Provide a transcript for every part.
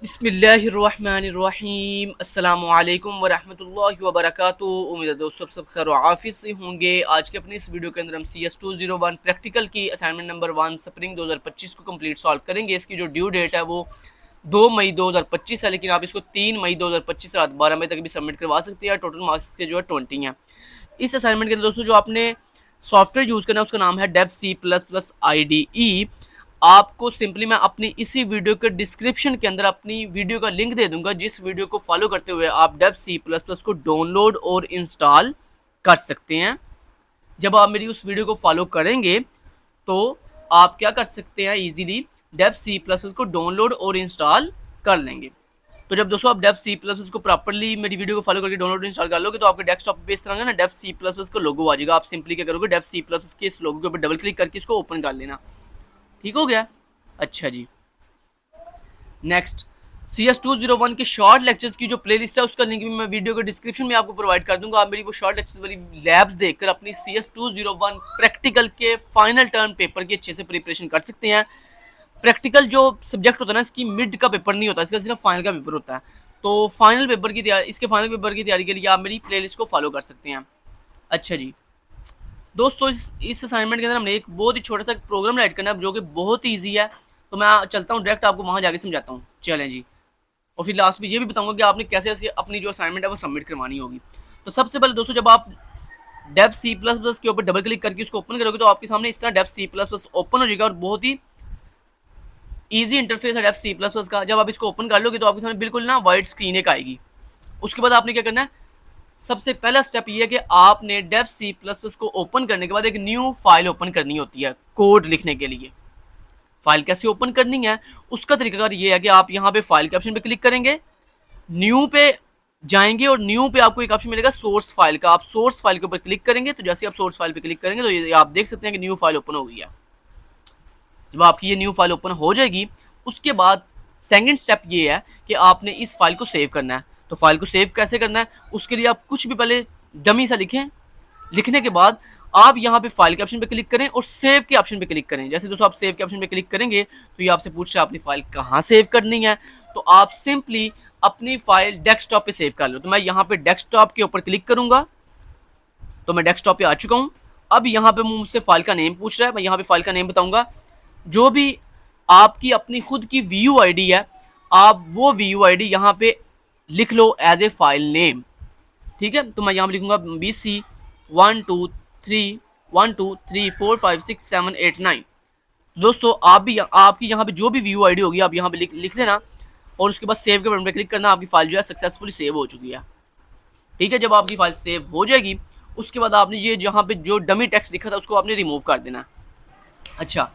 बिस्मिल्लाहिर्रहमानिर्रहीम अस्सलामुअलैकुम वरहमतुल्लाहि वबरकातुहू। उम्मीद है दोस्तों सब खैर आफिस से होंगे। आज के अपनी इस वीडियो के अंदर हम CS201 प्रैक्टिकल की असाइनमेंट नंबर 1 स्प्रिंग 2025 को कंप्लीट सॉल्व करेंगे। इसकी जो ड्यू डेट है वो 2 मई 2025 है, लेकिन आप इसको 3 मई 2025 रात 12 बजे तक भी सबमिट करवा सकते हैं। टोटल मार्क्स के जो है 20 हैं। इस असाइनमेंट के अंदर दोस्तों जो आपने सॉफ्टवेयर यूज़ करना है उसका नाम है डेव C++ IDE। आपको सिंपली मैं अपनी इसी वीडियो के डिस्क्रिप्शन के अंदर अपनी वीडियो का लिंक दे दूंगा, जिस वीडियो को फॉलो करते हुए आप डेव C++ को डाउनलोड और इंस्टॉल कर सकते हैं। जब आप मेरी उस वीडियो को फॉलो करेंगे तो आप क्या कर सकते हैं, इजीली डेव C++ को डाउनलोड और इंस्टॉल कर लेंगे। तो जब दोस्तों आप डेव C++ को प्रॉपर्ली मेरी वीडियो को फॉलो करके डाउनलोड इंस्टॉल कर लोगे तो आपके डेस्कटॉप पे इस तरह ना डेव C++ का लोगो आ जाएगा। आप सिंपली क्या करोगे, डेव C++ के इस लोगो के ऊपर डबल क्लिक करके इसको ओपन कर लेना। ठीक हो गया? अच्छा जी। नेक्स्ट, CS201 के शॉर्ट लेक्चर्स की जो प्लेलिस्ट है उसका लिंक भी मैं वीडियो के डिस्क्रिप्शन में आपको प्रोवाइड कर दूंगा। आप मेरी वो शॉर्ट लेक्चर्स वाली लैब्स देखकर अपनी CS201 प्रैक्टिकल के फाइनल टर्म पेपर की अच्छे से प्रिपरेशन कर सकते हैं। प्रैक्टिकल जो सब्जेक्ट होता है ना, इसकी मिड का पेपर नहीं होता, इसका सिर्फ फाइनल का पेपर होता है। तो फाइनल पेपर की तैयारी, इसके फाइनल पेपर की तैयारी के लिए आप मेरी प्लेलिस्ट को फॉलो कर सकते हैं। अच्छा जी दोस्तों, इस असाइनमेंट के अंदर हमने एक बहुत ही छोटा सा प्रोग्राम राइट करना है जो कि बहुत ही ईजी है। तो मैं चलता हूँ डायरेक्ट, आपको वहाँ जाके समझाता हूँ। चलें जी। और फिर लास्ट में ये भी बताऊंगा कि आपने कैसे ऐसे अपनी जो असाइनमेंट है वो सबमिट करवानी होगी। तो सबसे पहले दोस्तों, जब आप डेव C++ के ऊपर डबल क्लिक करके उसको ओपन करोगे तो आपके सामने इस तरह डेव C++ ओपन हो जाएगा और बहुत ही ईजी इंटरफेस है डेव C++ का। जब आप इसको ओपन कर लोगे तो आपके सामने बिल्कुल ना वाइट स्क्रीन एक आएगी। उसके बाद आपने क्या करना है, सबसे पहला स्टेप ये है कि आपने डेव C++ को ओपन करने के बाद एक न्यू फाइल ओपन करनी होती है कोड लिखने के लिए। फाइल कैसे ओपन करनी है उसका तरीकाकार ये है कि आप यहाँ पे फाइल के ऑप्शन पे क्लिक करेंगे, न्यू पे जाएंगे और न्यू पे आपको एक ऑप्शन मिलेगा सोर्स फाइल का। आप सोर्स फाइल के ऊपर क्लिक करेंगे तो जैसे आप सोर्स फाइल पे क्लिक करेंगे तो ये आप देख सकते हैं कि न्यू फाइल ओपन हो गई है। जब आपकी ये न्यू फाइल ओपन हो जाएगी उसके बाद सेकंड स्टेप ये है कि आपने इस फाइल को सेव करना है। तो फाइल को सेव कैसे करना है, उसके लिए आप कुछ भी पहले डमी सा लिखें। लिखने के बाद आप यहाँ पे फाइल के ऑप्शन पे क्लिक करें और सेव के ऑप्शन पे क्लिक करें। जैसे दोस्तों आप सेव के ऑप्शन पे क्लिक करेंगे तो ये आपसे पूछ रहा है अपनी फाइल कहाँ सेव करनी है। तो आप सिंपली अपनी फाइल डेस्कटॉप पे सेव कर लो। तो मैं यहाँ पे डेस्कटॉप के ऊपर क्लिक करूंगा तो मैं डेस्कटॉप पे आ चुका हूँ। अब यहाँ पे मुझसे फाइल का नेम पूछ रहा है, मैं यहाँ पे फाइल का नेम बताऊंगा। जो भी आपकी अपनी खुद की व्यू आईडी है, आप वो व्यू आईडी यहाँ पे लिख लो एज ए फाइल नेम। ठीक है, तो मैं यहाँ पे लिखूंगा BC 12312345678 दोस्तों आप भी आपकी यहाँ पे जो भी व्यू आईडी होगी आप यहाँ पे लिख लेना और उसके बाद सेव के बटन पे क्लिक करना। आपकी फाइल जो है सक्सेसफुली सेव हो चुकी है। ठीक है, जब आपकी फाइल सेव हो जाएगी उसके बाद आपने ये जहाँ पे जो डमी टेक्स्ट लिखा था उसको आपने रिमूव कर देना। अच्छा,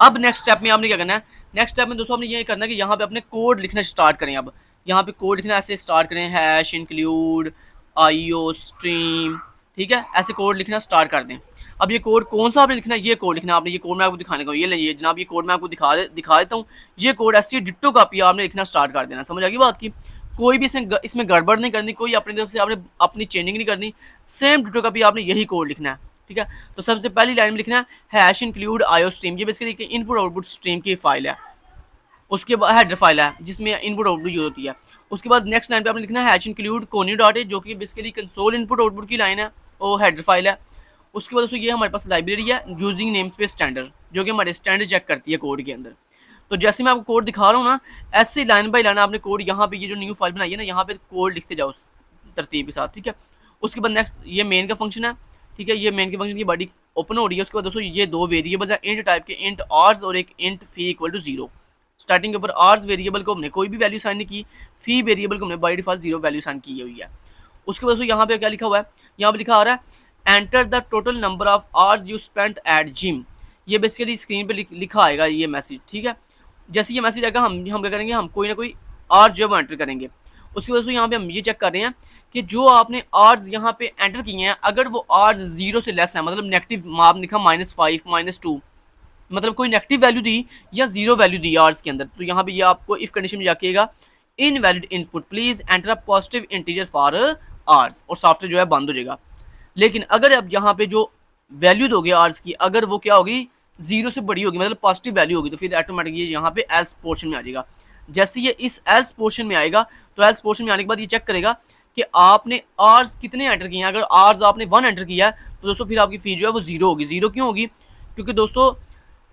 अब नेक्स्ट स्टेप में आपने क्या करना है, नेक्स्ट स्टेप में दोस्तों आपने ये करना है कि यहाँ पे अपने कोड लिखना स्टार्ट करें। अब यहाँ पे कोड लिखना ऐसे स्टार्ट करें, हैश इंक्लूड IO स्ट्रीम। ठीक है, ऐसे कोड लिखना स्टार्ट कर दें। अब ये कोड कौन सा आपने लिखना है, ये कोड लिखना है आपने। ये कोड मैं आपको दिखाने का हूँ, ये लीजिए जनाब, ये कोड मैं आपको दिखा देता हूँ। ये कोड ऐसी डिट्टो कॉपी आपने लिखना स्टार्ट कर देना। समझ आ गई बात की? कोई भी इसमें गड़बड़ नहीं करनी, कोई अपनी तरफ से आपने अपनी चेंजिंग नहीं करनी। सेम डिट्टो कॉपी आपने यही कोड लिखना है। ठीक है, तो सबसे पहली लाइन में लिखना है हैश इंक्लूड IO स्ट्रीम। ये बेसिकली इनपुट आउटपुट स्ट्रीम की फाइल है। उसके बाद हेडर फाइल है जिसमें इनपुट आउटपुट यूज होती है। उसके बाद नेक्स्ट लाइन पे आपने लिखना है हैश इंक्लूड कोनी डॉट जो कि बेसिकली कंसोल इनपुट आउटपुट की लाइन है, वो हेडर फाइल है। उसके बाद दोस्तों ये हमारे पास लाइब्रेरी है यूजिंग नेम स्पेस स्टैंडर्ड, जो कि हमारे स्टैंडर्ड चेक करती है कोड के अंदर। तो जैसे मैं आपको कोड दिखा रहा हूँ ना, ऐसे लाइन बाई लाइन आपने कोड यहाँ पे ये जो न्यू फाइल बनाई है ना, यहाँ पे कोड लिखते जाओ तरतीब के साथ। ठीक है, उसके बाद नेक्स्ट ये मेन का फंक्शन है। ठीक है, ये मेन के फंक्शन की बॉडी ओपन हो रही है। उसके बाद दोस्तों ये दो वेरिएबल्स है इंट टाइप के, इंट आर्स और एक इंट फी इक्वल टू 0। स्टार्टिंग के ऊपर आर्स वेरिएबल को हमने कोई भी वैल्यू साइन नहीं की, फी वेरिएबल को हमने बाय डिफॉल्ट 0 वैल्यू साइन की हुई है। उसके बाद दोस्तों यहाँ पे क्या लिखा हुआ है, यहाँ पे लिखा आ रहा है enter the total number of hours you spent at gym. ये बेसिकली स्क्रीन पे लिखा आएगा ये मैसेज। ठीक है, जैसे ये मैसेज आएगा हम क्या करेंगे, हम कोई ना कोई आर जो है वो एंटर करेंगे। उसकी वजह से यहाँ पे हम ये चेक कर रहे हैं कि जो आपने आर्स यहाँ पे एंटर किए हैं, अगर वो आर्स 0 से लेस है, मतलब नेगेटिव आपने लिखा -5 -2, मतलब कोई नेगेटिव वैल्यू दी या 0 वैल्यू दी आर्स के अंदर, तो यहाँ पे ये आपको इफ कंडीशन में जाकेगा invalid input please enter a positive integer for ours, और सॉफ्टवेयर जो है बंद हो जाएगा। लेकिन अगर अब यहाँ पे जो वैल्यू दोगे आर्स की, अगर वो क्या होगी 0 से बड़ी होगी, मतलब पॉजिटिव वैल्यू होगी, तो फिर ऑटोमेटिक ये यहाँ पे एल्स पोर्शन में आ जाएगा। जैसे ये इस एल्स पोर्शन में आएगा तो एल्स पोर्शन में आने के बाद ये चेक करेगा कि आपने आर्स कितने एंटर किए हैं। अगर आर्स आपने 1 एंटर किया है तो दोस्तों फिर आपकी फ़ी जो है वो 0 होगी। 0 क्यों होगी? क्योंकि दोस्तों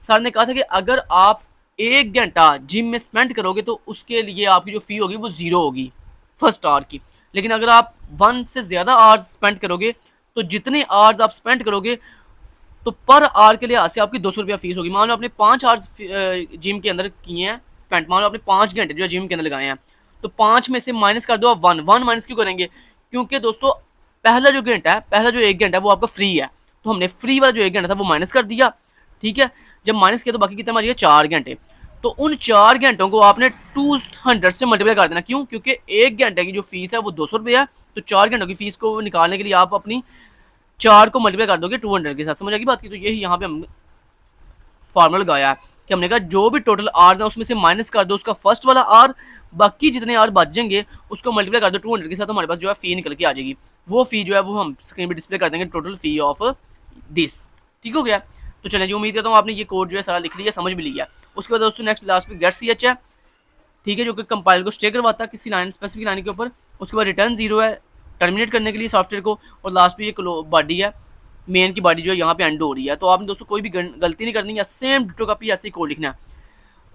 सर ने कहा था कि अगर आप 1 घंटा जिम में स्पेंड करोगे तो उसके लिए आपकी जो फ़ी होगी वो 0 होगी फर्स्ट आवर की। लेकिन अगर आप 1 से ज़्यादा आवर्स स्पेंड करोगे तो जितने आवर्स आप स्पेंड करोगे तो पर आवर के लिहाज से आपकी 200 रुपया फीस होगी। मान लो आपने 5 आवर्स जिम के अंदर किए हैं स्पेंड, मान लो आपने 5 घंटे जो जिम के अंदर लगाए हैं, तो 5 में से माइनस कर दो आप 1 माइनस क्यों करेंगे? क्योंकि दोस्तों पहला जो घंटा है, पहला जो 1 घंटा है वो आपका फ्री है, तो हमने फ्री वाला जो 1 घंटा था वो माइनस कर दिया। ठीक है, जब माइनस किया तो बाकी कितना बच गया? 4 घंटे। तो उन 4 घंटों को आपने 200 से मल्टीप्लाई कर देना। क्यों? क्योंकि 1 घंटे की जो फीस है वो 200 रुपये है, तो 4 घंटों की फीस को निकालने के लिए आप अपनी 4 को मल्टीप्लाई कर दोगे 200 के साथ। समझ आएगी बात की? तो यही यहाँ पे हम फार्मूला लगाया है कि हमने कहा जो भी टोटल आर्स है उसमें से माइनस कर दो उसका फर्स्ट वाला आर, बाकी जितने आर बच जाएंगे उसको मल्टीप्लाई कर दो 200 के साथ, हमारे पास जो है फी निकल के आ जाएगी। वो फी जो है वो हम स्क्रीन पे डिस्प्ले कर देंगे, टोटल फी ऑफ दिस। ठीक हो गया? तो चलें जी, उम्मीद करता हूँ आपने ये कोड जो है सारा लिख लिया, समझ भी लिया। उसके बाद दोस्तों नेक्स्ट लास्ट पे गेट CH है, ठीक है, जो कि कंपाइलर को स्टे करवाता है किसी लाइन स्पेसिफिक लाइन के ऊपर। उसके बाद रिटर्न 0 है टर्मिनेट करने के लिए सॉफ्टवेयर को, और लास्ट पे ये बॉडी है, मेन की बॉडी जो है यहाँ पे एंड हो रही है। तो आपने दोस्तों कोई भी गलती नहीं करनी है, सेम डिटो कॉपी ऐसे ही कोड लिखना है।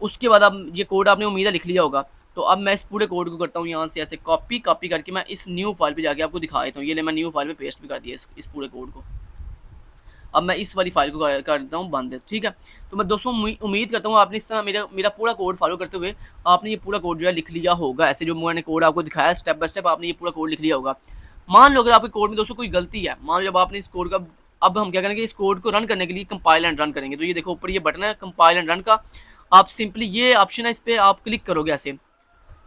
उसके बाद अब ये कोड आपने उम्मीद है लिख लिया होगा। तो अब मैं इस पूरे कोड को करता हूँ यहाँ से ऐसे कॉपी करके मैं इस न्यू फाइल पे जाके आपको दिखा देता हूँ। ये ले मैं न्यू फाइल पे पेस्ट भी कर दिया इस पूरे कोड को। अब मैं इस वाली फाइल को कर देता हूँ बंद। ठीक है, तो मैं दोस्तों उम्मीद करता हूँ आपने इस तरह मेरा पूरा कोड फॉलो करते हुए आपने ये पूरा कोड जो है लिख लिया होगा। ऐसे जो मैंने कोड आपको दिखाया स्टेप बाय स्टेप आपने ये पूरा कोड लिख लिया होगा। मान लो अगर आपके कोड में दोस्तों कोई गलती है, मान लो जब आपने इस कोड का, अब हम क्या करेंगे, इस कोड को रन करने के लिए कंपाइल एंड रन करेंगे। तो ये देखो ऊपर ये बटन है कंपाइल एंड रन का, आप सिंपली ये ऑप्शन है इस पर आप क्लिक करोगे। ऐसे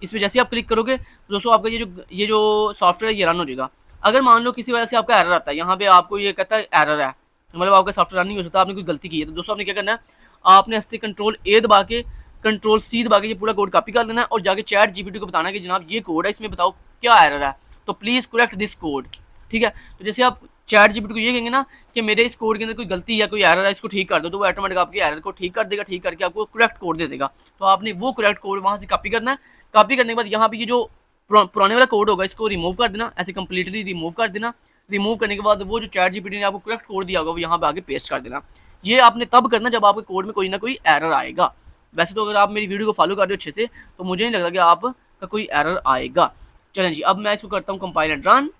इस पर जैसे आप क्लिक करोगे तो दोस्तों आपका ये जो सॉफ्टवेयर है ये रन हो जाएगा। अगर मान लो किसी वजह से आपका एरर आता है, यहाँ पे आपको ये कहता है एरर है, मतलब आपका सॉफ्टवेयर रन नहीं हो सकता, आपने कोई गलती की है, तो दोस्तों आपने क्या करना है, आपने ऐसे Ctrl+A दबा के Ctrl+C दबा के ये पूरा कोड कॉपी कर लेना है और जाके ChatGPT को बताना कि जनाब ये कोड है, इसमें बताओ क्या एरर है, तो प्लीज़ करेक्ट दिस कोड। ठीक है, तो जैसे आप ChatGPT को ये कहेंगे ना कि मेरे इस कोड के अंदर कोई गलती है, कोई एरर है, इसको ठीक कर दो, तो वो ऑटोमेटिक आपके एरर को ठीक कर देगा, ठीक करके आपको करेक्ट कोड दे देगा। तो आपने वो करेक्ट कोड वहाँ से कॉपी करना है। कॉपी करने के बाद यहाँ पे ये जो पुराने वाला कोड होगा इसको रिमूव कर देना, ऐसे कंप्लीटली रिमूव कर देना। रिमूव करने के बाद वो जो ChatGPT ने आपको करेक्ट कोड दिया होगा वो यहाँ पे आगे पेस्ट कर देना। ये आपने तब करना जब आपके कोड में कोई ना कोई एरर आएगा। वैसे तो अगर आप मेरी वीडियो को फॉलो कर रहे हो अच्छे से तो मुझे नहीं लगता कि आपका कोई एरर आएगा। चलें जी, अब मैं इसको करता हूँ कंपाइल एंड रन।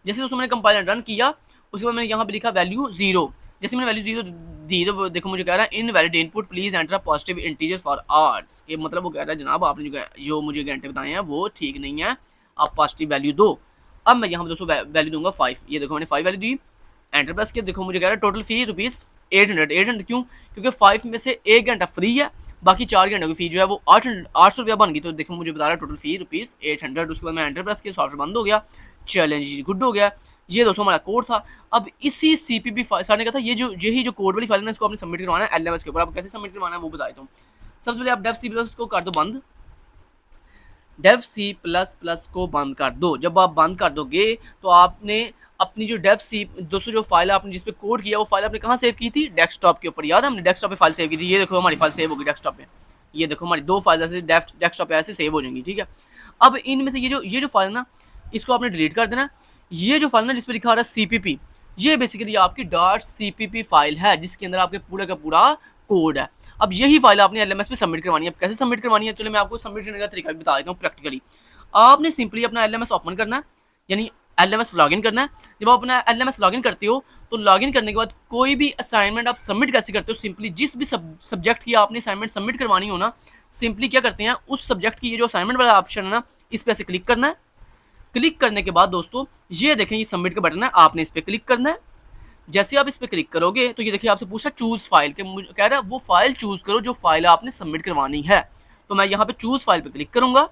जैसे दोस्तों मैंने कंपाइल एंड रन किया उसके बाद मैंने यहाँ पे लिखा वैल्यू 0। जैसे मैंने वैल्यू 0 दी तो देखो मुझे कह रहा है invalid input please enter positive integer for hours. ये मतलब वो कह रहा है जनाब आपने जो मुझे घंटे बताए हैं वो ठीक नहीं है, आप पॉजिटिव वैल्यू दो। अब मैं यहाँ पे दोस्तों वैल्यू दूंगा 5। ये देखो मैंने 5 वैल्यू दी, एंटर प्रेस किया, देखो मुझे कह रहा है टोटल फी ₹800। क्यों? क्योंकि 5 में से 1 घंटा फ्री है, बाकी 4 घंटों की फी जो है वो 800 रुपया बन गई। तो देखो मुझे बता रहा है टोटल फी ₹800। उसके बाद मैं एंटर प्रेस किया, सॉफ्टवेयर बंद हो गया, चैलेंज गुड हो गया। ये दोस्तों हमारा कोड था। अब इसी CPP सर ने कहा था यही जो कोड वाली फाइल है इसको आपने सबमिट करवाना है LMS के ऊपर। आप कैसे सबमिट करवाना है वो बता देता हूँ। सबसे पहले आप डेव C++ को कर दो बंद, डेव C++ को बंद कर दो। जब आप बंद कर दोगे तो आपने अपनी जो डेव C दोस्तों जो फाइल आपने जिस पे कोड किया वो फाइल आपने कहाँ सेव की थी? डेस्कटॉप के ऊपर। याद है हमने डेस्कटॉप पे फाइल सेव की थी। ये देखो हमारी फाइल सेव होगी डेस्कटॉप पे। ये देखो हमारी 2 फाइल ऐसे डेस्कटॉप पे ऐसे सेव हो जाएंगी। ठीक है, अब इनमें से ये जो फाइल ना इसको आपने डिलीट कर देना। ये जो फाइल ना जिस पे लिखा आ रहा है CPP, ये बेसिकली आपकी .cpp फाइल है जिसके अंदर आपके पूरा का पूरा कोड है। अब यही फाइल आपने LMS पे सबमिट करवानी है। अब कैसे सबमिट करवानी है चलो मैं आपको सबमिट करने का तरीका भी बता देता हूँ प्रैक्टिकली। आपने सिंपली अपना LMS ओपन करना है, यानी LMS लॉगिन करना है। जब आप अपना LMS लॉगिन करते हो तो लॉगिन करने के बाद कोई भी असाइनमेंट आप सबमिट कैसे करते हो? सिंपली जिस भी सब्जेक्ट की आपने असाइनमेंट सबमिट करवानी हो ना, सिंपली क्या करते हैं उस सब्जेक्ट की ये जो असाइनमेंट वाला ऑप्शन है ना इस पर ऐसे क्लिक करना है। क्लिक करने के बाद दोस्तों ये देखें ये सबमिट का बटन है, आपने इस पर क्लिक करना है। जैसे आप इस पर क्लिक करोगे तो ये देखिए आपसे पूछा चूज फाइल के, कह रहा है वो फाइल चूज करो जो फाइल आपने सबमिट करवानी है। तो मैं यहाँ पे चूज फाइल पे क्लिक करूंगा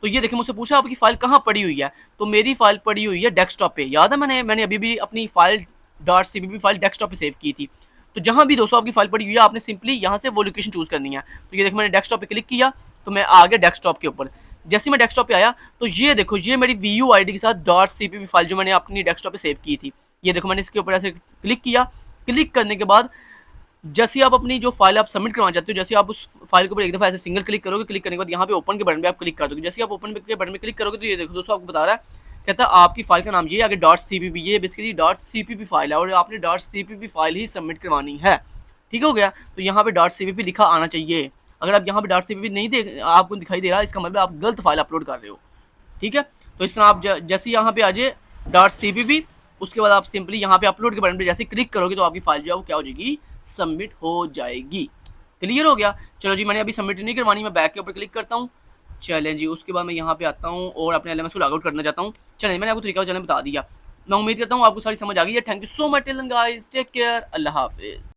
तो ये देखिए मुझसे पूछा आपकी फाइल कहाँ पड़ी हुई है, तो मेरी फाइल पड़ी हुई है डेस्कटॉप पे। याद है मैंने अभी भी अपनी फाइल .cpp फाइल डेस्कटॉप पे सेव की थी। तो जहाँ भी दोस्तों आपकी फाइल पड़ी हुई है आपने सिंपली यहाँ से वो लोकेशन चूज करनी है। तो ये देखिए मैंने डेस्कटॉप पे क्लिक किया तो मैं आ गया डेस्कटॉप के ऊपर। जैसे मैं डेस्कटॉप पे आया तो ये देखो ये मेरी VUID के साथ .cpp फाइल जो मैंने अपनी डेस्कटॉप पे सेव की थी। ये देखो मैंने इसके ऊपर ऐसे क्लिक किया। क्लिक करने के बाद जैसे आप अपनी जो फाइल आप सबमिट करवाना चाहते हो, जैसे आप उस फाइल के ऊपर एक दफ़ा ऐसे सिंगल क्लिक करोगे, क्लिक करने के बाद यहाँ पे ओपन के बटन पे आप क्लिक कर दोगे। जैसे आप ओपन के बटन पे क्लिक करोगे तो ये देखो दोस्तों आपको बता रहा है, कहता है आपकी फाइल का नाम ये आगे .cpp, ये बेसिकली .cpp फाइल है और आपने .cpp फाइल ही सबमिट करवानी है। ठीक हो गया, तो यहाँ पे .cpp लिखा आना चाहिए। अगर आप यहाँ पे .cpp नहीं देख आपको दिखाई दे रहा, इसका मतलब आप गलत फाइल अपलोड कर रहे हो। ठीक है, तो इस तरह आप जैसे यहाँ पे आ जाए .cpp, उसके बाद आप सिंपली यहाँ पे अपलोड के बटन पे जैसे क्लिक करोगे तो आपकी फाइल जो है वो क्या हो जाएगी, सबमिट हो जाएगी। क्लियर हो गया। चलो जी, मैंने अभी सबमिट नहीं करवानी, मैं बैक के ऊपर क्लिक करता हूँ। चलें जी, उसके बाद मैं यहाँ पे आता हूँ और अपने एलएमएस को लॉगआउट करना चाहता हूँ। चलें, मैंने आपको तरीका चलें बता दिया। मैं उम्मीद करता हूँ आपको सारी समझ आ गई है। Thank you so much guys, take care, Allah हाफिज़।